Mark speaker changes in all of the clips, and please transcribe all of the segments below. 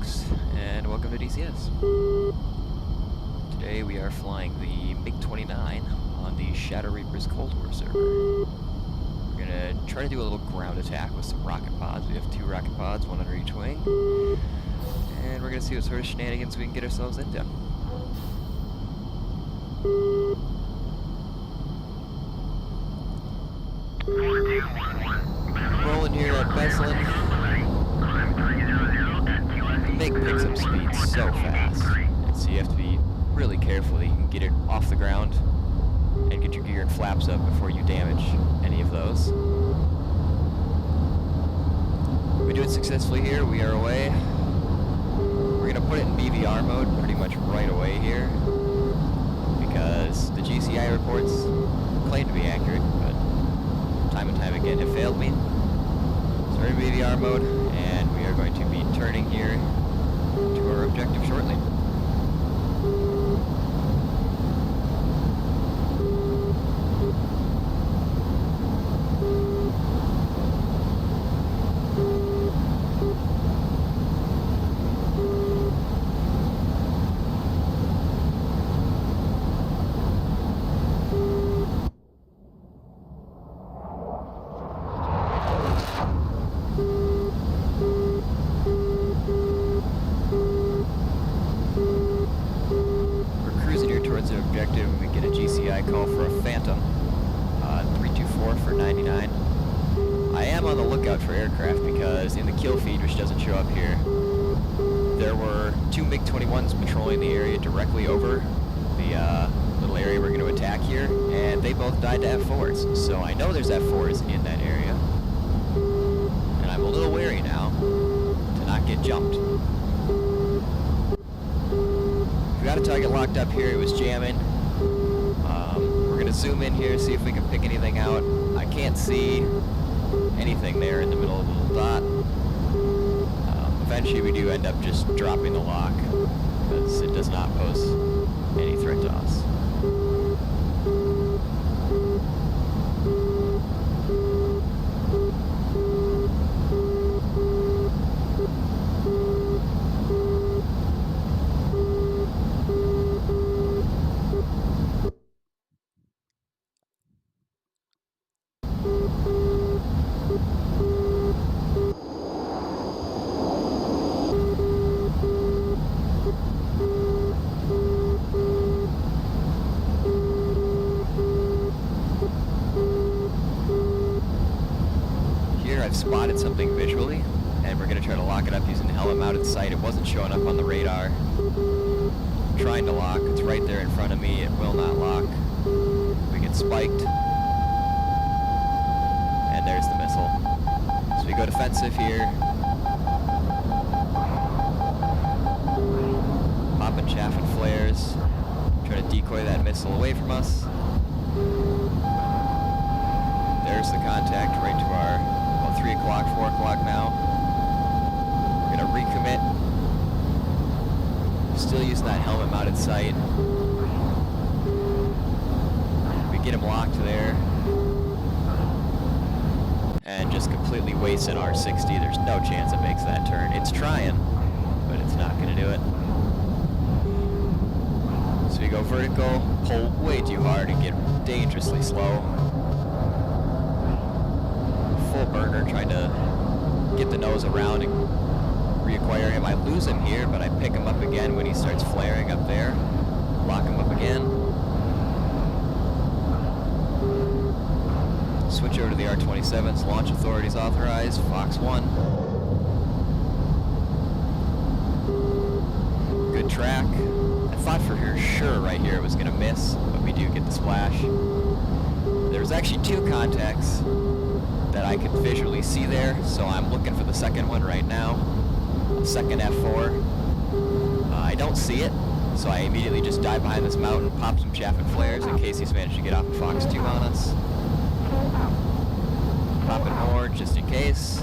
Speaker 1: folks, and welcome to DCS. Today we are flying the MiG-29 on the Shadow Reaper's Cold War server. We're gonna try to do a little ground attack with some rocket pods. We have 2 rocket pods, 1 under each wing, and we're gonna see what sort of shenanigans we can get ourselves into. Rolling here at Beslin. The MiG picks up speed so fast, and so you have to be really careful that you can get it off the ground and get your gear and flaps up before you damage any of those. We do it successfully here. We are away. We're going to put it in BVR mode pretty much right away here because the GCI reports claim to be accurate, but time and time again have failed me. So we're in BVR mode, and we are going to be turning here to our objective shortly. Objective, we get a GCI call for a Phantom, 324 for 99. I am on the lookout for aircraft because in the kill feed, which doesn't show up here, there were 2 MiG-21s patrolling the area directly over the little area we're going to attack here, and they both died to F4s. So I know there's F4s in that area, and I'm a little wary now to not get jumped. We got a target locked up here. It was jamming. We're going to zoom in here, see if we can pick anything out. I can't see anything there in the middle of the little dot. Eventually we do end up just dropping the lock because it does not pose any threat to us. I've spotted something visually, and we're going to try to lock it up using the helmet-mounted sight. It wasn't showing up on the radar. I'm trying to lock. It's right there in front of me. It will not lock. We get spiked. And there's the missile. So we go defensive here. Popping chaff and flares. Try to decoy that missile away from us. There's the contact right to our 3 o'clock, 4 o'clock now. We're going to recommit. Still using that helmet-mounted sight. We get him locked there. And just completely wasted R60. There's no chance it makes that turn. It's trying, but it's not going to do it. So we go vertical, pull way too hard, and get dangerously slow. Full burner, trying to get the nose around and reacquire him. I lose him here, but I pick him up again when he starts flaring up there. Lock him up again. Switch over to the R-27s. Launch authorities authorized. Fox 1. Good track. I thought for sure right here it was going to miss, but we do get the splash. There's actually 2 contacts that I can visually see there, so I'm looking for the second one right now. Second F4. I don't see it, so I immediately just dive behind this mountain, pop some chaff and flares in case he's managed to get off of Fox 2 on us. Popping more just in case.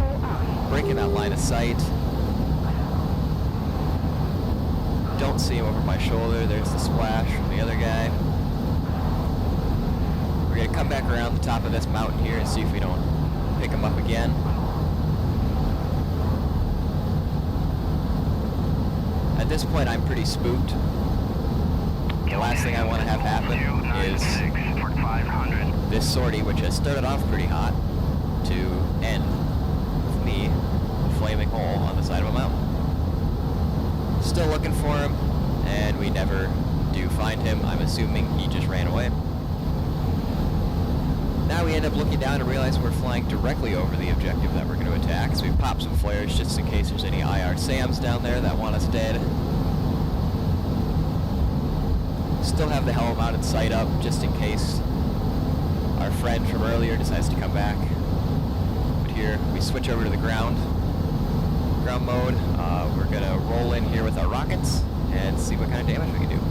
Speaker 1: Breaking that line of sight. Don't see him over my shoulder. There's the splash from the other guy. We're going to come back around the top of this mountain here and see if we don't pick him up again. At this point, I'm pretty spooked. The last thing I want to have happen is this sortie, which has started off pretty hot, to end with me, a flaming hole on the side of a mountain. Still looking for him, and we never do find him. I'm assuming he just ran away. Now we end up looking down and realize we're flying directly over the objective that we're going to attack, so we pop some flares just in case there's any IR SAMs down there that want us dead. Still have the helm-mounted sight up just in case our friend from earlier decides to come back. But here we switch over to the ground mode. We're going to roll in here with our rockets and see what kind of damage we can do.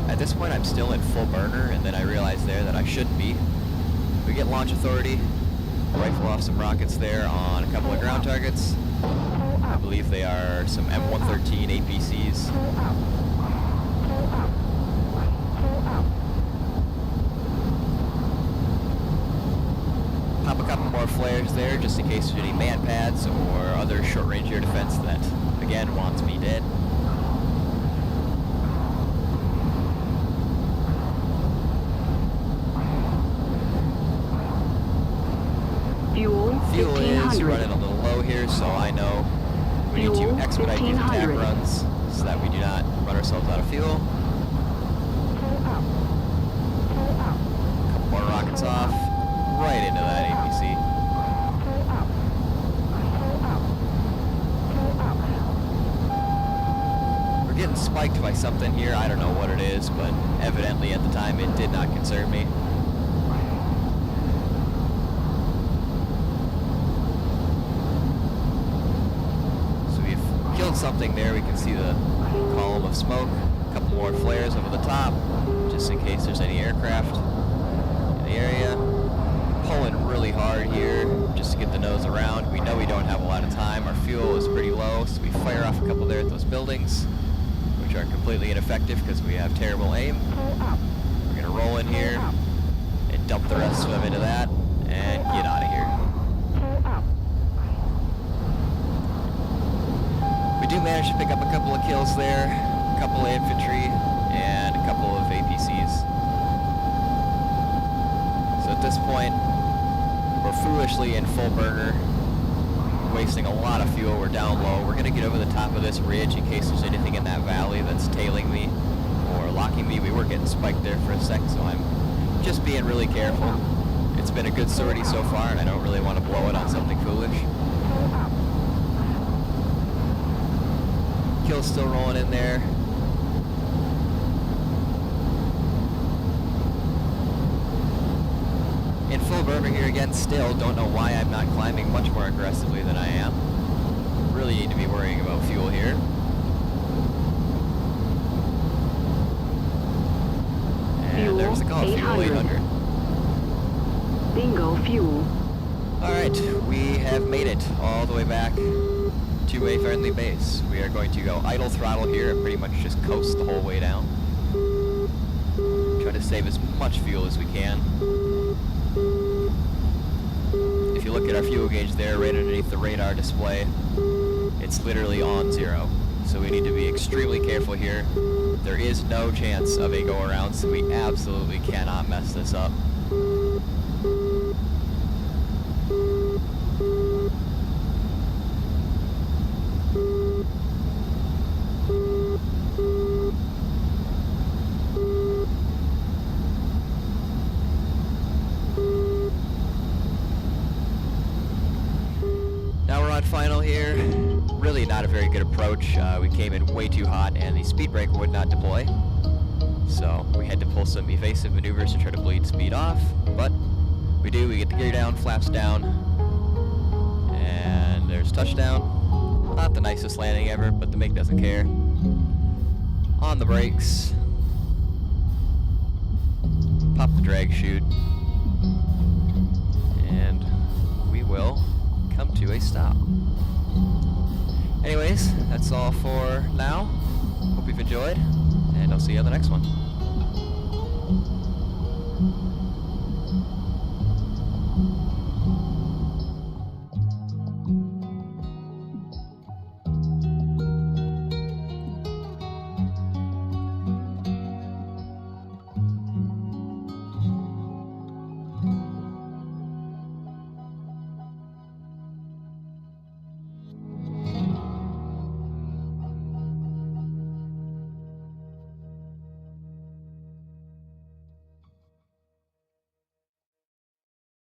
Speaker 1: At this point, I'm still in full burner, and then I realize there that I shouldn't be. We get launch authority, rifle off some rockets there on a couple of ground targets. I believe they are some M113 APCs. Pop a couple more flares there just in case there's any man pads or other short-range air defense that, again, wants me dead. Fuel is running a little low here, so I know we need to expedite these attack runs so that we do not run ourselves out of fuel. Couple more rockets off, right into that APC. We're getting spiked by something here, I don't know what it is, but evidently at the time it did not concern me. Something there, we can see the column of smoke, a couple more flares over the top, just in case there's any aircraft in the area. Pulling really hard here, just to get the nose around. We know we don't have a lot of time, our fuel is pretty low, so we fire off a couple there at those buildings, which are completely ineffective because we have terrible aim. We're going to roll in here, and dump the rest of them into that, and get out of here. We do manage to pick up a couple of kills there, a couple of infantry, and a couple of APCs. So at this point, we're foolishly in full burner, wasting a lot of fuel, we're down low. We're going to get over the top of this ridge in case there's anything in that valley that's tailing me or locking me. We were getting spiked there for a sec, so I'm just being really careful. It's been a good sortie so far, and I don't really want to blow it on something foolish. Kill's still rolling in there. In full burner here again, still don't know why I'm not climbing much more aggressively than I am. Really need to be worrying about fuel here. And there's the call, fuel 800.
Speaker 2: Bingo fuel.
Speaker 1: Alright, we have made it all the way back to a friendly base. We are going to go idle throttle here and pretty much just coast the whole way down. Try to save as much fuel as we can. If you look at our fuel gauge there, right underneath the radar display, it's literally on 0. So we need to be extremely careful here. There is no chance of a go-around, so we absolutely cannot mess this up. Final here, really not a very good approach. We came in way too hot and the speed brake would not deploy. So we had to pull some evasive maneuvers to try to bleed speed off, but we do. We get the gear down, flaps down, and there's touchdown. Not the nicest landing ever, but the MiG doesn't care. On the brakes. Pop the drag chute. will come to a stop. Anyways, that's all for now. Hope you've enjoyed, and I'll see you on the next one.